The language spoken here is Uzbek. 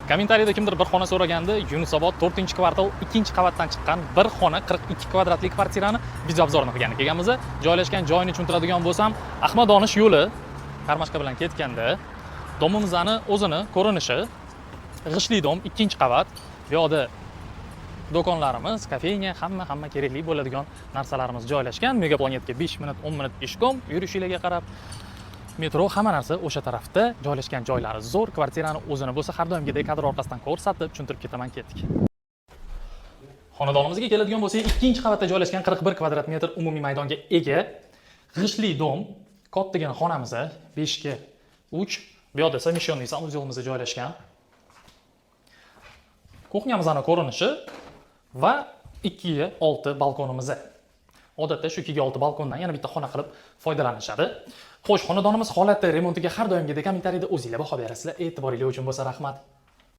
Kommentariyada kimdir bir xona so'raganda, Yunusobod 4-kvartal 2-qavatdan chiqqan bir xona 42 kvadratli kvartirani videoobzorini qilgan ekanmiz. Joylashgan joyini tushuntiradigan bo'lsam, Ahmad Donish yo'li Qarmashqa bilan ketganda domimizni o'zini ko'rinishi g'ishli dom 2-qavat. Bu yerda do'konlarimiz, kafenya, hamma kerakli bo'ladigan narsalarimiz joylashgan. Megaplanetga 5 minut, 10 minut peshkom yurishingizga qarab metro hamma narsa o'sha tarafda joylashgan joylari zo'r. Kvartirani o'zini bo'lsa har doimgidek kadr orqasidan ko'rsatib tushuntirib ketaman, ketdik. Xonadonimizga keladigan bo'lsak, 2-qavatda joylashgan 41 kvadrat metr umumiy maydonga ega g'ishli dom, kattagina xonamiz 5 ga 3. Bu yerda совмещенный sanuzelimiz joylashgan. Kuxnyamizning ko'rinishi va 2 ga 6 balkonimiz. Odatda shu 2 ga 6 balkondan yana bitta xona qilib foydalanishadi. Xo'sh, xonadonimiz holati, remontiga har doimgidek kommentariyada o'zingizlar baho berasizlar. E'tiboringlar uchun bo'lsa rahmat.